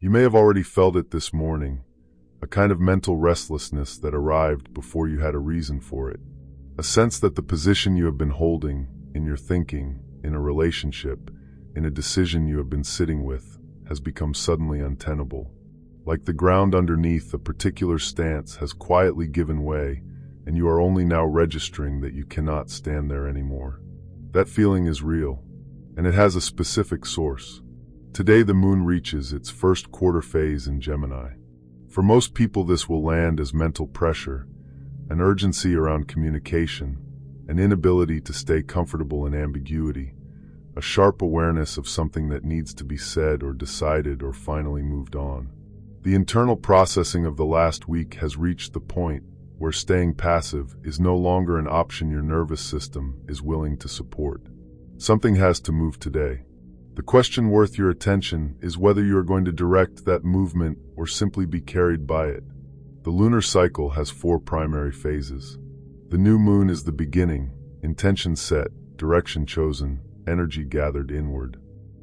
You may have already felt it this morning, a kind of mental restlessness that arrived before you had a reason for it. A sense that the position you have been holding, in your thinking, in a relationship, in a decision you have been sitting with, has become suddenly untenable. Like the ground underneath a particular stance has quietly given way, and you are only now registering that you cannot stand there anymore. That feeling is real, and it has a specific source. Today the moon reaches its first quarter phase in Gemini. For most people this will land as mental pressure, an urgency around communication, an inability to stay comfortable in ambiguity, a sharp awareness of something that needs to be said or decided or finally moved on. The internal processing of the last week has reached the point where staying passive is no longer an option your nervous system is willing to support. Something has to move today. The question worth your attention is whether you are going to direct that movement or simply be carried by it. The lunar cycle has 4 primary phases. The new moon is the beginning, intention set, direction chosen, energy gathered inward.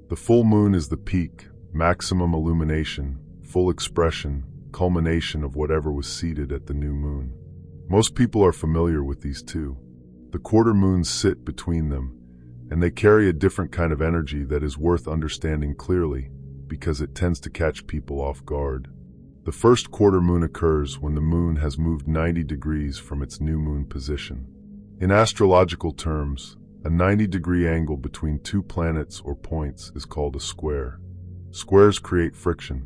The full moon is the peak, maximum illumination, full expression, culmination of whatever was seeded at the new moon. Most people are familiar with these two. The quarter moons sit between them, and they carry a different kind of energy that is worth understanding clearly because it tends to catch people off guard. The first quarter moon occurs when the moon has moved 90 degrees from its new moon position. In astrological terms, a 90-degree angle between 2 planets or points is called a square. Squares create friction.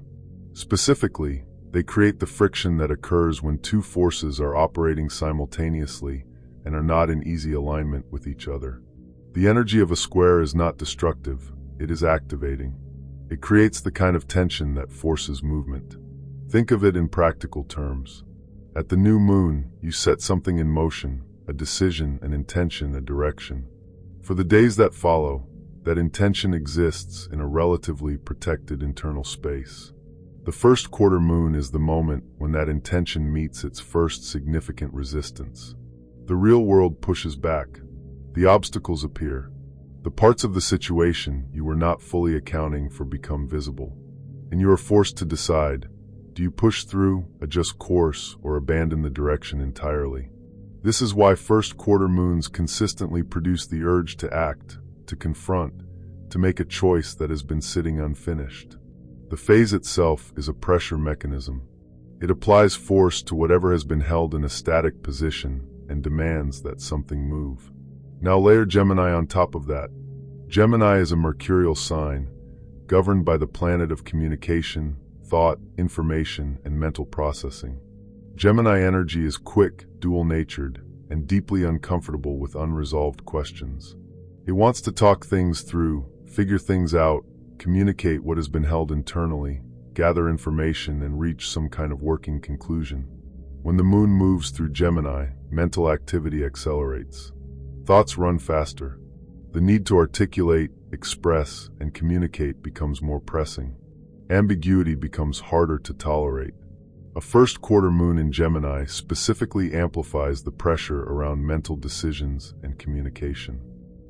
Specifically, they create the friction that occurs when 2 forces are operating simultaneously and are not in easy alignment with each other. The energy of a square is not destructive, it is activating. It creates the kind of tension that forces movement. Think of it in practical terms. At the new moon, you set something in motion, a decision, an intention, a direction. For the days that follow, that intention exists in a relatively protected internal space. The first quarter moon is the moment when that intention meets its first significant resistance. The real world pushes back. The obstacles appear. The parts of the situation you were not fully accounting for become visible. And you are forced to decide, do you push through, adjust course, or abandon the direction entirely? This is why first quarter moons consistently produce the urge to act, to confront, to make a choice that has been sitting unfinished. The phase itself is a pressure mechanism. It applies force to whatever has been held in a static position and demands that something move. Now layer Gemini on top of that. Gemini is a mercurial sign, governed by the planet of communication, thought, information, and mental processing. Gemini energy is quick, dual-natured, and deeply uncomfortable with unresolved questions. It wants to talk things through, figure things out, communicate what has been held internally, gather information, and reach some kind of working conclusion. When the moon moves through Gemini, mental activity accelerates. Thoughts run faster. The need to articulate, express, and communicate becomes more pressing. Ambiguity becomes harder to tolerate. A first quarter moon in Gemini specifically amplifies the pressure around mental decisions and communication.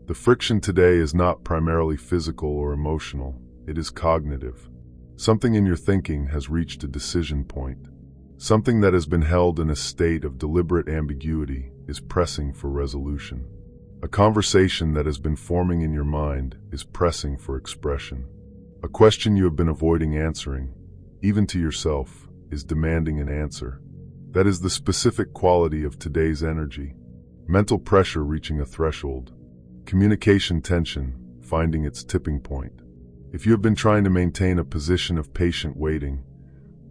The friction today is not primarily physical or emotional, it is cognitive. Something in your thinking has reached a decision point. Something that has been held in a state of deliberate ambiguity is pressing for resolution. A conversation that has been forming in your mind is pressing for expression. A question you have been avoiding answering, even to yourself, is demanding an answer. That is the specific quality of today's energy. Mental pressure reaching a threshold. Communication tension finding its tipping point. If you have been trying to maintain a position of patient waiting,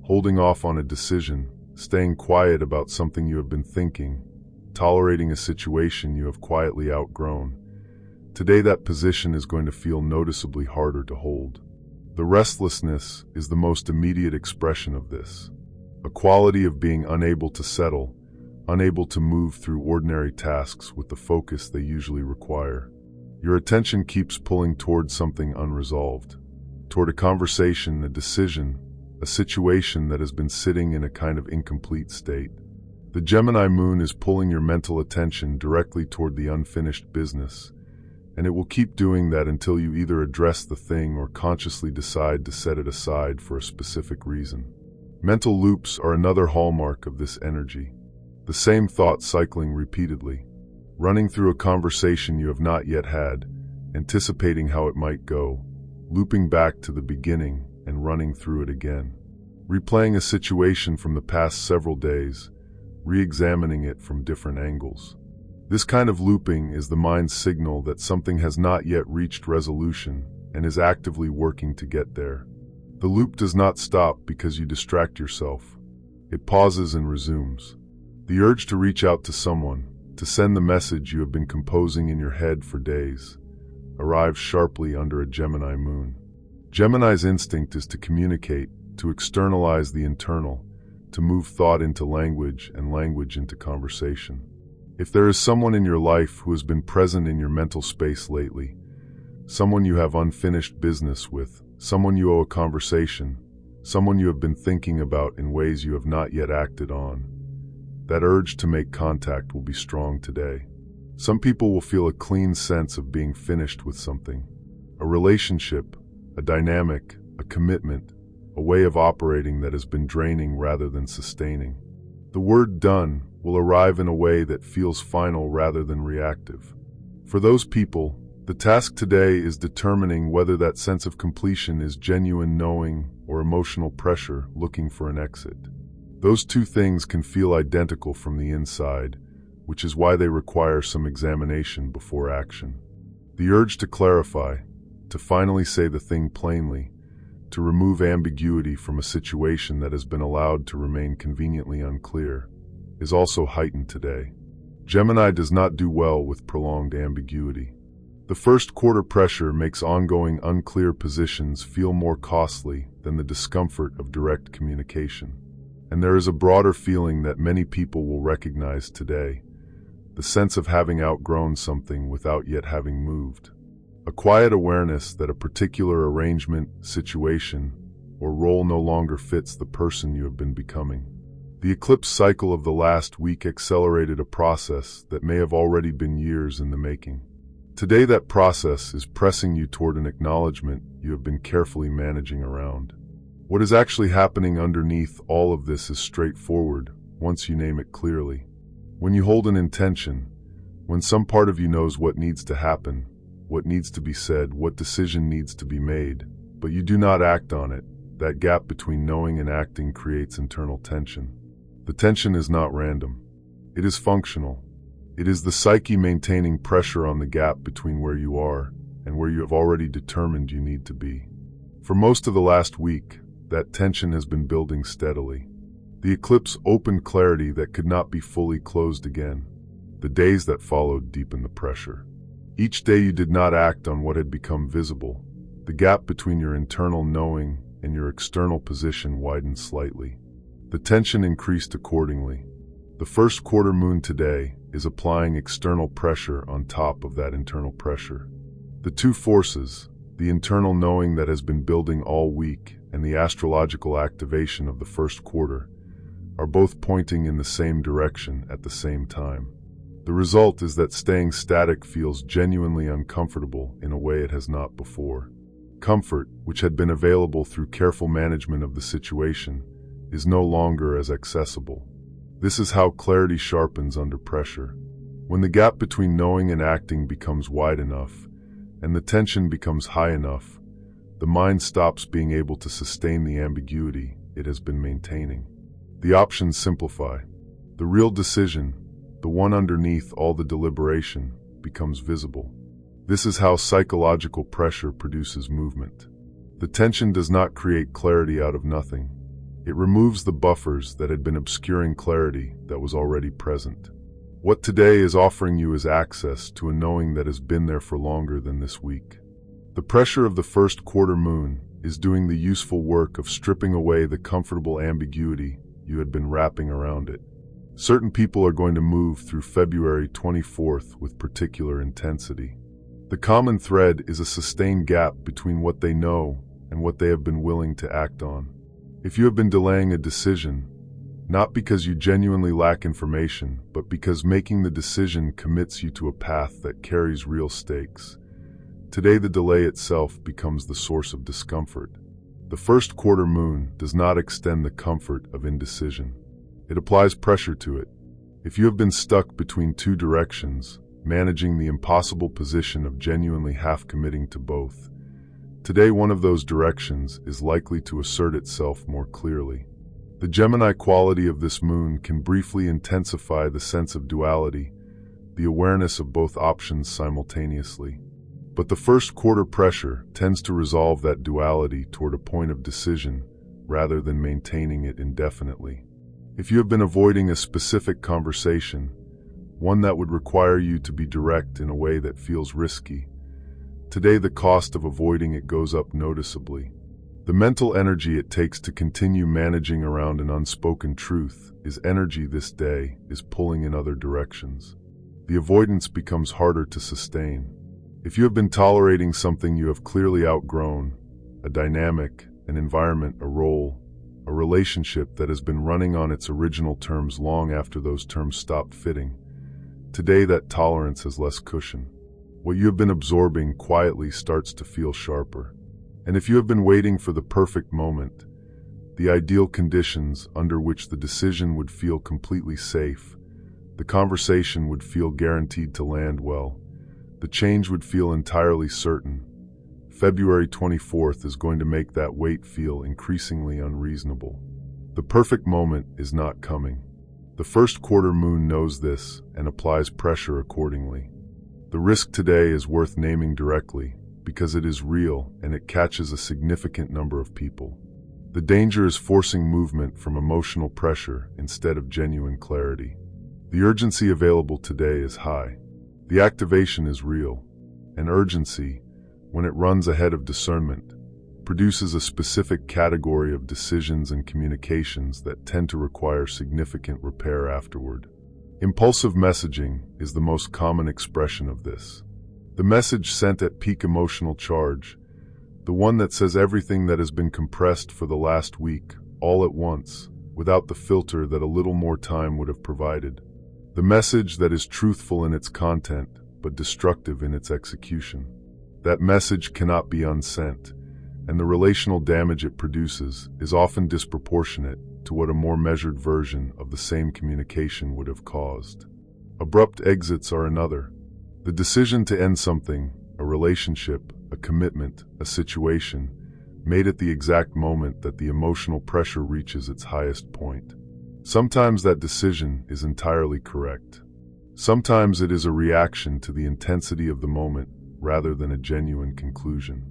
holding off on a decision, staying quiet about something you have been thinking, tolerating a situation you have quietly outgrown, today that position is going to feel noticeably harder to hold. The restlessness is the most immediate expression of this. A quality of being unable to settle, unable to move through ordinary tasks with the focus they usually require. Your attention keeps pulling toward something unresolved, toward a conversation, a decision, a situation that has been sitting in a kind of incomplete state. The Gemini moon is pulling your mental attention directly toward the unfinished business, and it will keep doing that until you either address the thing or consciously decide to set it aside for a specific reason. Mental loops are another hallmark of this energy. The same thought cycling repeatedly, running through a conversation you have not yet had, anticipating how it might go, looping back to the beginning and running through it again, replaying a situation from the past several days, re-examining it from different angles. This kind of looping is the mind's signal that something has not yet reached resolution and is actively working to get there. The loop does not stop because you distract yourself. It pauses and resumes. The urge to reach out to someone, to send the message you have been composing in your head for days, arrives sharply under a Gemini moon. Gemini's instinct is to communicate, to externalize the internal, to move thought into language and language into conversation. If there is someone in your life who has been present in your mental space lately, someone you have unfinished business with, someone you owe a conversation, someone you have been thinking about in ways you have not yet acted on, that urge to make contact will be strong today. Some people will feel a clean sense of being finished with something, a relationship, a dynamic, a commitment, a way of operating that has been draining rather than sustaining. The word done will arrive in a way that feels final rather than reactive. For those people, the task today is determining whether that sense of completion is genuine knowing or emotional pressure looking for an exit. Those two things can feel identical from the inside, which is why they require some examination before action. The urge to clarify, to finally say the thing plainly, to remove ambiguity from a situation that has been allowed to remain conveniently unclear, is also heightened today. Gemini does not do well with prolonged ambiguity. The first quarter pressure makes ongoing unclear positions feel more costly than the discomfort of direct communication. And there is a broader feeling that many people will recognize today, the sense of having outgrown something without yet having moved. A quiet awareness that a particular arrangement, situation, or role no longer fits the person you have been becoming. The eclipse cycle of the last week accelerated a process that may have already been years in the making. Today that process is pressing you toward an acknowledgement you have been carefully managing around. What is actually happening underneath all of this is straightforward once you name it clearly. When you hold an intention, when some part of you knows what needs to happen, what needs to be said, what decision needs to be made, but you do not act on it, that gap between knowing and acting creates internal tension. The tension is not random. It is functional. It is the psyche maintaining pressure on the gap between where you are and where you have already determined you need to be. For most of the last week, that tension has been building steadily. The eclipse opened clarity that could not be fully closed again. The days that followed deepened the pressure. Each day you did not act on what had become visible. The gap between your internal knowing and your external position widened slightly. The tension increased accordingly. The first quarter moon today is applying external pressure on top of that internal pressure. The two forces, the internal knowing that has been building all week and the astrological activation of the first quarter, are both pointing in the same direction at the same time. The result is that staying static feels genuinely uncomfortable in a way it has not before. Comfort, which had been available through careful management of the situation, is no longer as accessible. This is how clarity sharpens under pressure. When the gap between knowing and acting becomes wide enough, and the tension becomes high enough, the mind stops being able to sustain the ambiguity it has been maintaining. The options simplify. The real decision, the one underneath all the deliberation, becomes visible. This is how psychological pressure produces movement. The tension does not create clarity out of nothing. It removes the buffers that had been obscuring clarity that was already present. What today is offering you is access to a knowing that has been there for longer than this week. The pressure of the first quarter moon is doing the useful work of stripping away the comfortable ambiguity you had been wrapping around it. Certain people are going to move through February 24th with particular intensity. The common thread is a sustained gap between what they know and what they have been willing to act on. If you have been delaying a decision, not because you genuinely lack information, but because making the decision commits you to a path that carries real stakes, Today the delay itself becomes the source of discomfort. The first quarter moon does not extend the comfort of indecision. It applies pressure to it. If you have been stuck between two directions, managing the impossible position of genuinely half-committing to both, today one of those directions is likely to assert itself more clearly. The Gemini quality of this moon can briefly intensify the sense of duality, the awareness of both options simultaneously. But the first quarter pressure tends to resolve that duality toward a point of decision rather than maintaining it indefinitely. If you have been avoiding a specific conversation, one that would require you to be direct in a way that feels risky, today the cost of avoiding it goes up noticeably. The mental energy it takes to continue managing around an unspoken truth is energy this day is pulling in other directions. The avoidance becomes harder to sustain. If you have been tolerating something you have clearly outgrown, a dynamic, an environment, a role, a relationship that has been running on its original terms long after those terms stopped fitting, today that tolerance has less cushion. What you have been absorbing quietly starts to feel sharper. And if you have been waiting for the perfect moment, the ideal conditions under which the decision would feel completely safe, the conversation would feel guaranteed to land well, the change would feel entirely certain, February 24th is going to make that wait feel increasingly unreasonable. The perfect moment is not coming. The first quarter moon knows this and applies pressure accordingly. The risk today is worth naming directly because it is real and it catches a significant number of people. The danger is forcing movement from emotional pressure instead of genuine clarity. The urgency available today is high. The activation is real, and urgency, when it runs ahead of discernment, produces a specific category of decisions and communications that tend to require significant repair afterward. Impulsive messaging is the most common expression of this. The message sent at peak emotional charge, the one that says everything that has been compressed for the last week, all at once, without the filter that a little more time would have provided. The message that is truthful in its content, but destructive in its execution. That message cannot be unsent, and the relational damage it produces is often disproportionate to what a more measured version of the same communication would have caused. Abrupt exits are another. The decision to end something, a relationship, a commitment, a situation, made at the exact moment that the emotional pressure reaches its highest point. Sometimes that decision is entirely correct. Sometimes it is a reaction to the intensity of the moment rather than a genuine conclusion.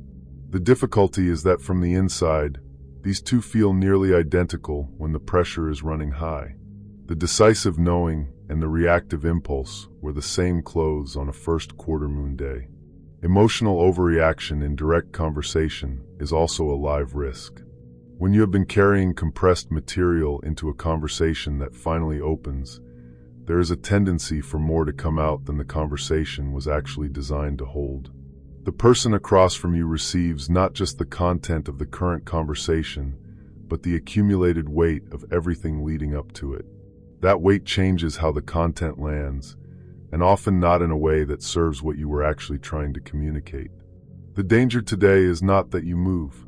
The difficulty is that from the inside, these two feel nearly identical when the pressure is running high. The decisive knowing and the reactive impulse were the same clothes on a first quarter moon day. Emotional overreaction in direct conversation is also a live risk. When you have been carrying compressed material into a conversation that finally opens, there is a tendency for more to come out than the conversation was actually designed to hold. The person across from you receives not just the content of the current conversation, but the accumulated weight of everything leading up to it. That weight changes how the content lands, and often not in a way that serves what you were actually trying to communicate. The danger today is not that you move.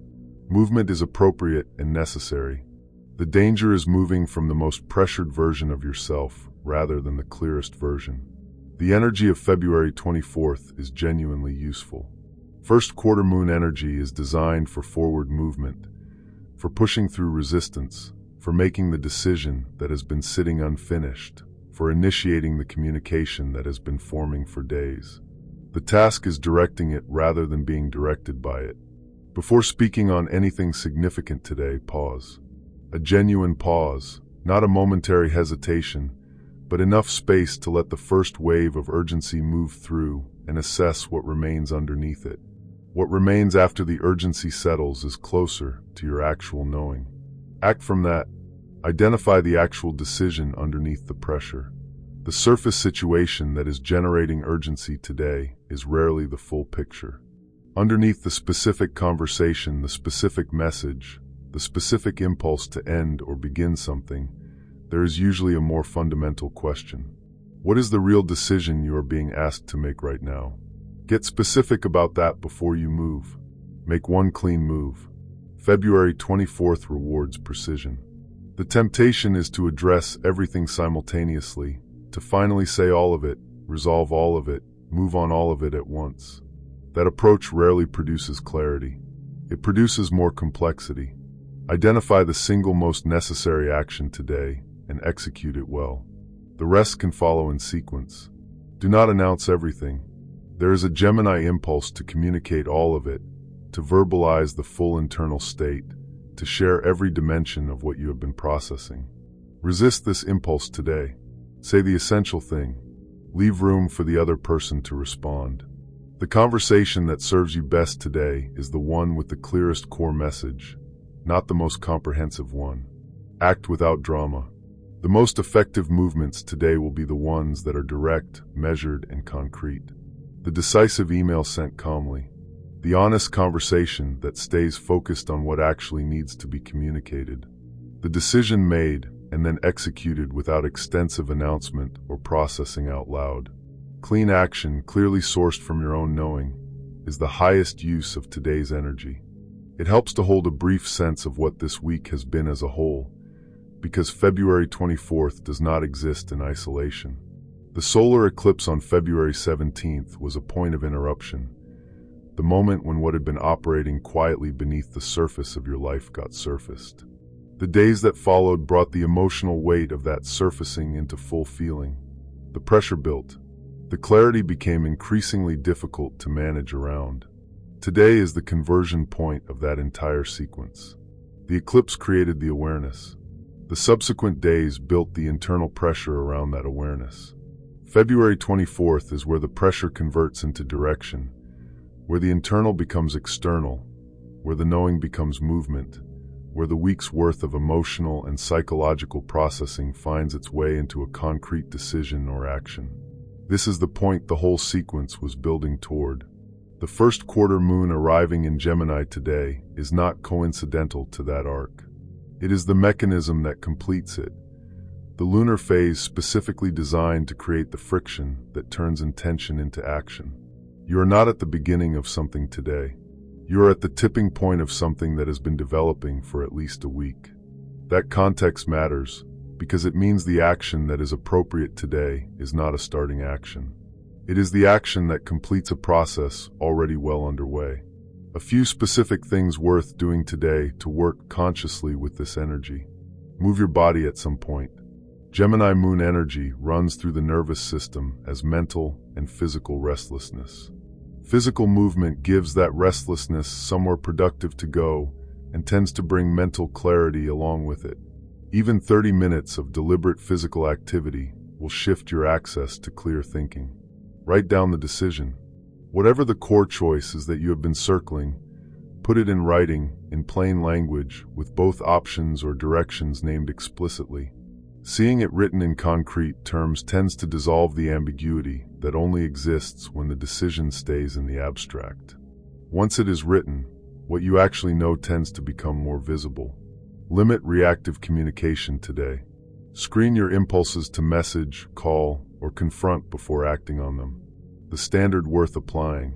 Movement is appropriate and necessary. The danger is moving from the most pressured version of yourself rather than the clearest version. The energy of February 24th is genuinely useful. First quarter moon energy is designed for forward movement, for pushing through resistance, for making the decision that has been sitting unfinished, for initiating the communication that has been forming for days. The task is directing it rather than being directed by it. Before speaking on anything significant today, pause. A genuine pause, not a momentary hesitation, but enough space to let the first wave of urgency move through and assess what remains underneath it. What remains after the urgency settles is closer to your actual knowing. Act from that. Identify the actual decision underneath the pressure. The surface situation that is generating urgency today is rarely the full picture. Underneath the specific conversation, the specific message, the specific impulse to end or begin something, there is usually a more fundamental question. What is the real decision you are being asked to make right now? Get specific about that before you move. Make one clean move. February 24th rewards precision. The temptation is to address everything simultaneously, to finally say all of it, resolve all of it, move on all of it at once. That approach rarely produces clarity. It produces more complexity. Identify the single most necessary action today and execute it well. The rest can follow in sequence. Do not announce everything. There is a Gemini impulse to communicate all of it, to verbalize the full internal state, to share every dimension of what you have been processing. Resist this impulse today. Say the essential thing. Leave room for the other person to respond. The conversation that serves you best today is the one with the clearest core message, not the most comprehensive one. Act without drama. The most effective movements today will be the ones that are direct, measured, and concrete. The decisive email sent calmly. The honest conversation that stays focused on what actually needs to be communicated. The decision made and then executed without extensive announcement or processing out loud. Clean action, clearly sourced from your own knowing, is the highest use of today's energy. It helps to hold a brief sense of what this week has been as a whole, because February 24th does not exist in isolation. The solar eclipse on February 17th was a point of interruption, the moment when what had been operating quietly beneath the surface of your life got surfaced. The days that followed brought the emotional weight of that surfacing into full feeling. The pressure built. The clarity became increasingly difficult to manage around. Today is the conversion point of that entire sequence. The eclipse created the awareness. The subsequent days built the internal pressure around that awareness. February 24th is where the pressure converts into direction, where the internal becomes external, where the knowing becomes movement, where the week's worth of emotional and psychological processing finds its way into a concrete decision or action. This is the point the whole sequence was building toward. The first quarter moon arriving in Gemini today is not coincidental to that arc. It is the mechanism that completes it. The lunar phase specifically designed to create the friction that turns intention into action. You are not at the beginning of something today. You are at the tipping point of something that has been developing for at least a week. That context matters because it means the action that is appropriate today is not a starting action. It is the action that completes a process already well underway. A few specific things worth doing today to work consciously with this energy. Move your body at some point. Gemini moon energy runs through the nervous system as mental and physical restlessness. Physical movement gives that restlessness somewhere productive to go and tends to bring mental clarity along with it. Even 30 minutes of deliberate physical activity will shift your access to clear thinking. Write down the decision. Whatever the core choice is that you have been circling, put it in writing, in plain language, with both options or directions named explicitly. Seeing it written in concrete terms tends to dissolve the ambiguity that only exists when the decision stays in the abstract. Once it is written, what you actually know tends to become more visible. Limit reactive communication today. Screen your impulses to message, call, or confront before acting on them. The standard worth applying.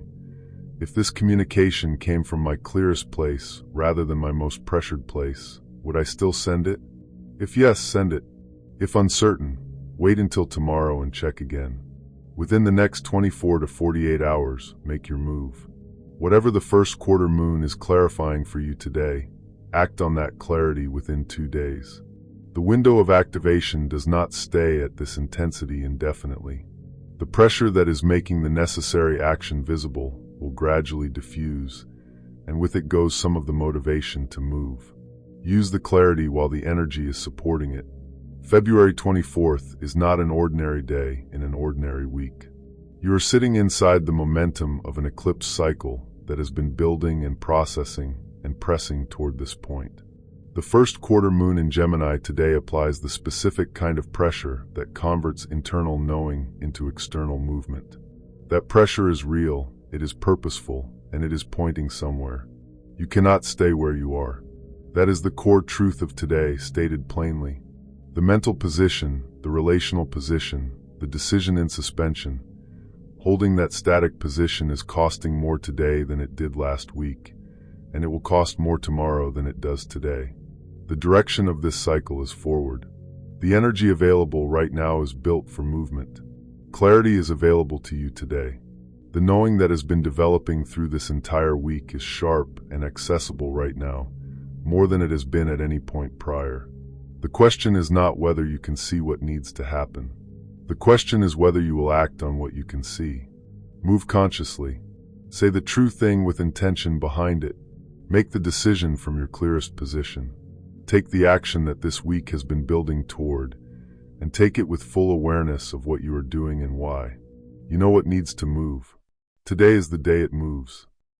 If this communication came from my clearest place rather than my most pressured place, would I still send it? If yes, send it. If uncertain, wait until tomorrow and check again. Within the next 24 to 48 hours, make your move. Whatever the first quarter moon is clarifying for you today, act on that clarity within 2 days. The window of activation does not stay at this intensity indefinitely. The pressure that is making the necessary action visible will gradually diffuse, and with it goes some of the motivation to move. Use the clarity while the energy is supporting it. February 24th is not an ordinary day in an ordinary week. You are sitting inside the momentum of an eclipse cycle that has been building and processing and pressing toward this point. The first quarter moon in Gemini today applies the specific kind of pressure that converts internal knowing into external movement. That pressure is real, it is purposeful, and it is pointing somewhere. You cannot stay where you are. That is the core truth of today, stated plainly. The mental position, the relational position, the decision in suspension, Holding that static position is costing more today than it did last week, and it will cost more tomorrow than it does today. The direction of this cycle is forward. The energy available right now is built for movement. Clarity is available to you today. The knowing that has been developing through this entire week is sharp and accessible right now, more than it has been at any point prior. The question is not whether you can see what needs to happen. The question is whether you will act on what you can see. Move consciously. Say the true thing with intention behind it. Make the decision from your clearest position. Take the action that this week has been building toward, and take it with full awareness of what you are doing and why. You know what needs to move. Today is the day it moves.